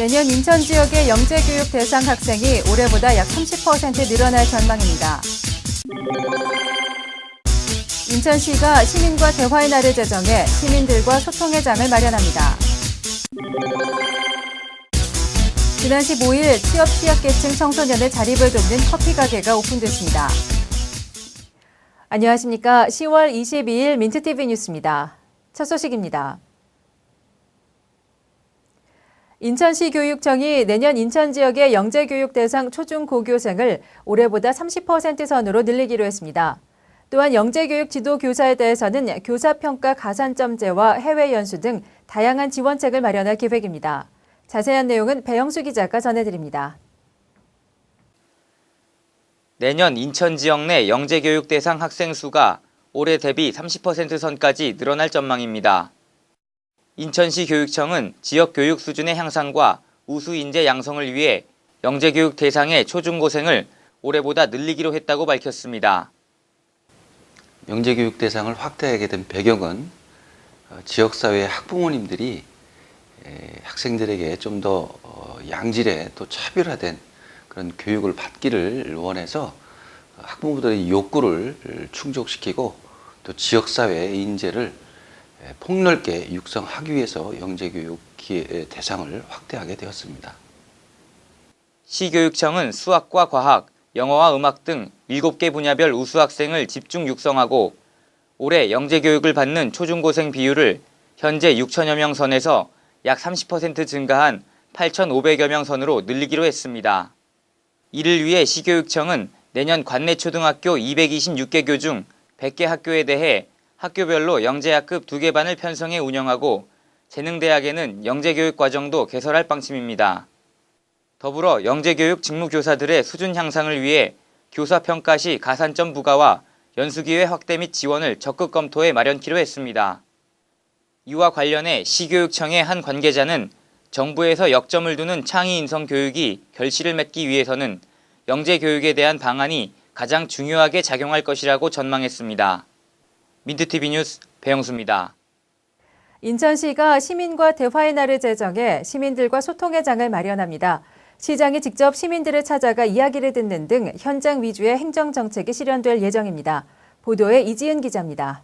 내년 인천 지역의 영재교육 대상 학생이 올해보다 약 30% 늘어날 전망입니다. 인천시가 시민과 대화의 날을 제정해 시민들과 소통의 장을 마련합니다. 지난 15일 취약계층 청소년의 자립을 돕는 커피 가게가 오픈됐습니다. 안녕하십니까. 10월 22일 민트TV 뉴스입니다. 첫 소식입니다. 인천시 교육청이 내년 인천 지역의 영재교육 대상 초중고교생을 올해보다 30% 선으로 늘리기로 했습니다. 또한 영재교육 지도교사에 대해서는 교사평가 가산점제와 해외 연수 등 다양한 지원책을 마련할 계획입니다. 자세한 내용은 배영수 기자가 전해드립니다. 내년 인천 지역 내 영재교육 대상 학생 수가 올해 대비 30% 선까지 늘어날 전망입니다. 인천시 교육청은 지역 교육 수준의 향상과 우수 인재 양성을 위해 영재교육 대상의 초중고생을 올해보다 늘리기로 했다고 밝혔습니다. 영재교육 대상을 확대하게 된 배경은 지역사회 학부모님들이 학생들에게 좀 더 양질의 또 차별화된 그런 교육을 받기를 원해서 학부모들의 욕구를 충족시키고 또 지역사회의 인재를 폭넓게 육성하기 위해서 영재교육 대상을 확대하게 되었습니다. 시교육청은 수학과 과학, 영어와 음악 등 7개 분야별 우수 학생을 집중 육성하고 올해 영재교육을 받는 초중고생 비율을 현재 6천여 명 선에서 약 30% 증가한 8,500여 명 선으로 늘리기로 했습니다. 이를 위해 시교육청은 내년 관내 초등학교 226개교 중 100개 학교에 대해 학교별로 영재학급 2개 반을 편성해 운영하고 재능대학에는 영재교육 과정도 개설할 방침입니다. 더불어 영재교육 직무교사들의 수준 향상을 위해 교사평가 시 가산점 부과와 연수기회 확대 및 지원을 적극 검토해 마련키로 했습니다. 이와 관련해 시교육청의 한 관계자는 정부에서 역점을 두는 창의 인성 교육이 결실을 맺기 위해서는 영재교육에 대한 방안이 가장 중요하게 작용할 것이라고 전망했습니다. 민트TV 뉴스 배영수입니다. 인천시가 시민과 대화의 날을 제정해 시민들과 소통의 장을 마련합니다. 시장이 직접 시민들을 찾아가 이야기를 듣는 등 현장 위주의 행정정책이 실현될 예정입니다. 보도에 이지은 기자입니다.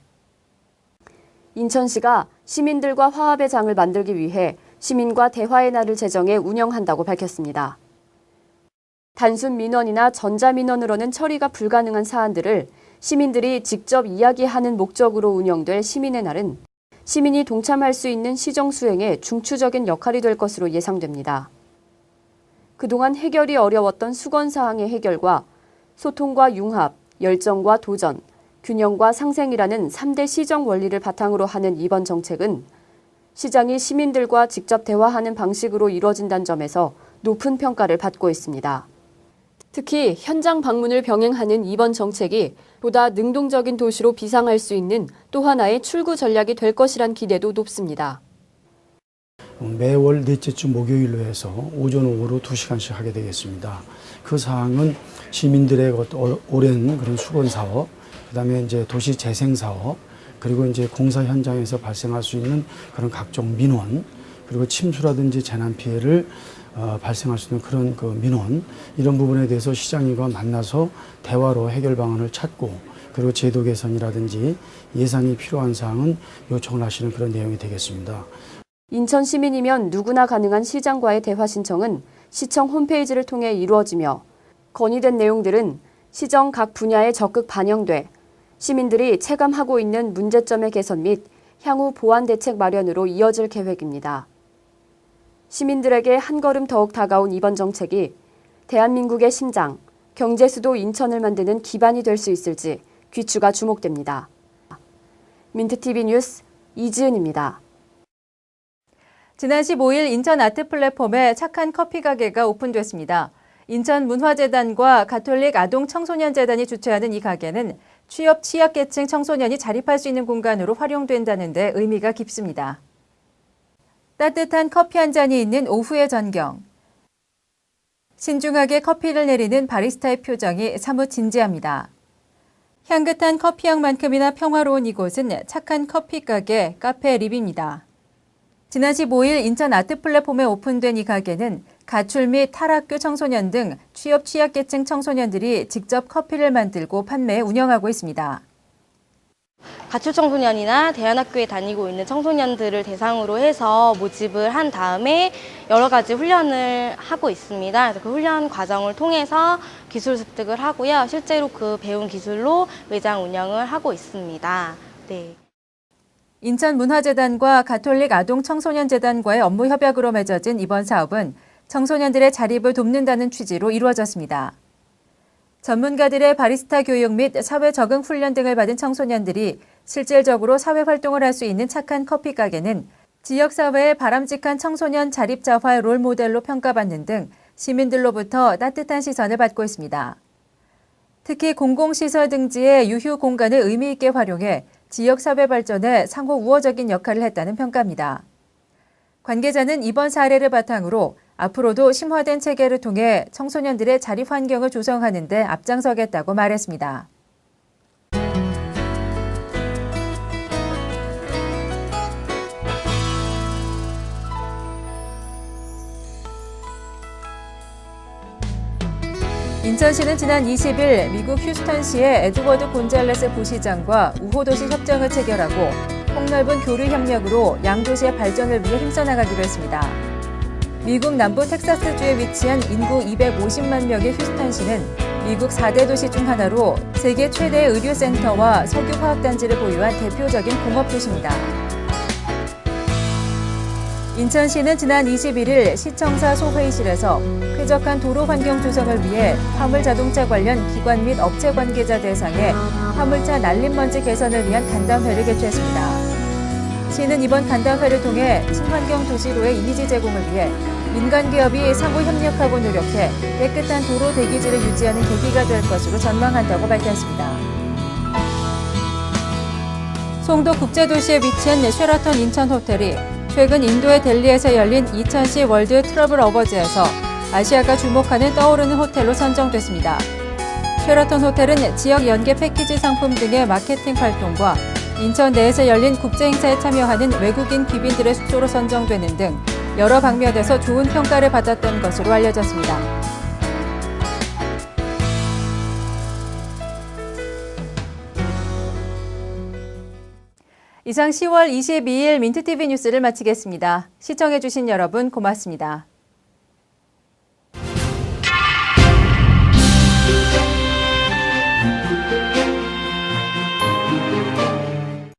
인천시가 시민들과 화합의 장을 만들기 위해 시민과 대화의 날을 제정해 운영한다고 밝혔습니다. 단순 민원이나 전자민원으로는 처리가 불가능한 사안들을 시민들이 직접 이야기하는 목적으로 운영될 시민의 날은 시민이 동참할 수 있는 시정 수행에 중추적인 역할이 될 것으로 예상됩니다. 그동안 해결이 어려웠던 수건사항의 해결과 소통과 융합, 열정과 도전, 균형과 상생이라는 3대 시정 원리를 바탕으로 하는 이번 정책은 시장이 시민들과 직접 대화하는 방식으로 이루어진다는 점에서 높은 평가를 받고 있습니다. 특히 현장 방문을 병행하는 이번 정책이 보다 능동적인 도시로 비상할 수 있는 또 하나의 출구 전략이 될 것이란 기대도 높습니다. 매월 넷째 주 목요일로 해서 오전 오후로 2시간씩 하게 되겠습니다. 그 사항은 시민들의 오랜 그런 수건 사업, 그다음에 이제 도시 재생 사업, 그리고 이제 공사 현장에서 발생할 수 있는 그런 각종 민원, 그리고 침수라든지 재난 피해를 발생할 수 있는 그런 그 민원, 이런 부분에 대해서 시장님과 만나서 대화로 해결 방안을 찾고, 그리고 제도 개선이라든지 예산이 필요한 사항은 요청을 하시는 그런 내용이 되겠습니다. 인천 시민이면 누구나 가능한 시장과의 대화 신청은 시청 홈페이지를 통해 이루어지며 건의된 내용들은 시정 각 분야에 적극 반영돼 시민들이 체감하고 있는 문제점의 개선 및 향후 보완 대책 마련으로 이어질 계획입니다. 시민들에게 한 걸음 더욱 다가온 이번 정책이 대한민국의 심장, 경제수도 인천을 만드는 기반이 될 수 있을지 귀추가 주목됩니다. 민트TV 뉴스 이지은입니다. 지난 15일 인천 아트 플랫폼에 착한 커피 가게가 오픈됐습니다. 인천문화재단과 가톨릭 아동청소년재단이 주최하는 이 가게는 취약계층 청소년이 자립할 수 있는 공간으로 활용된다는 데 의미가 깊습니다. 따뜻한 커피 한 잔이 있는 오후의 전경. 신중하게 커피를 내리는 바리스타의 표정이 사뭇 진지합니다. 향긋한 커피향만큼이나 평화로운 이곳은 착한 커피 가게 카페 립입니다. 지난 15일 인천 아트 플랫폼에 오픈된 이 가게는 가출 및 탈학교 청소년 등 취약계층 청소년들이 직접 커피를 만들고 판매해 운영하고 있습니다. 가출 청소년이나 대안학교에 다니고 있는 청소년들을 대상으로 해서 모집을 한 다음에 여러 가지 훈련을 하고 있습니다. 그래서 그 훈련 과정을 통해서 기술 습득을 하고요. 실제로 그 배운 기술로 매장 운영을 하고 있습니다. 네. 인천문화재단과 가톨릭 아동청소년재단과의 업무 협약으로 맺어진 이번 사업은 청소년들의 자립을 돕는다는 취지로 이루어졌습니다. 전문가들의 바리스타 교육 및 사회 적응 훈련 등을 받은 청소년들이 실질적으로 사회 활동을 할 수 있는 착한 커피 가게는 지역사회의 바람직한 청소년 자립자활 롤모델로 평가받는 등 시민들로부터 따뜻한 시선을 받고 있습니다. 특히 공공시설 등지의 유휴 공간을 의미 있게 활용해 지역사회 발전에 상호 우호적인 역할을 했다는 평가입니다. 관계자는 이번 사례를 바탕으로 앞으로도 심화된 체계를 통해 청소년들의 자립 환경을 조성하는 데 앞장서겠다고 말했습니다. 인천시는 지난 20일 미국 휴스턴시의 에드워드 곤잘레스 부시장과 우호도시 협정을 체결하고 폭넓은 교류 협력으로 양도시의 발전을 위해 힘써나가기로 했습니다. 미국 남부 텍사스주에 위치한 인구 250만 명의 휴스턴시는 미국 4대 도시 중 하나로 세계 최대의 의료센터와 석유화학단지를 보유한 대표적인 공업도시입니다. 인천시는 지난 21일 시청사 소회의실에서 쾌적한 도로 환경 조성을 위해 화물자동차 관련 기관 및 업체 관계자 대상의 화물차 날림먼지 개선을 위한 간담회를 개최했습니다. 시는 이번 간담회를 통해 친환경 도시로의 이미지 제공을 위해 민간 기업이 상호 협력하고 노력해 깨끗한 도로 대기질을 유지하는 계기가 될 것으로 전망한다고 밝혔습니다. 송도 국제도시에 위치한 쉐라턴 인천 호텔이 최근 인도의 델리에서 열린 2010 월드 트러블 어워즈에서 아시아가 주목하는 떠오르는 호텔로 선정됐습니다. 쉐라턴 호텔은 지역 연계 패키지 상품 등의 마케팅 활동과 인천 내에서 열린 국제행사에 참여하는 외국인 귀빈들의 숙소로 선정되는 등 여러 방면에서 좋은 평가를 받았던 것으로 알려졌습니다. 이상 10월 22일 민트TV 뉴스를 마치겠습니다. 시청해주신 여러분 고맙습니다.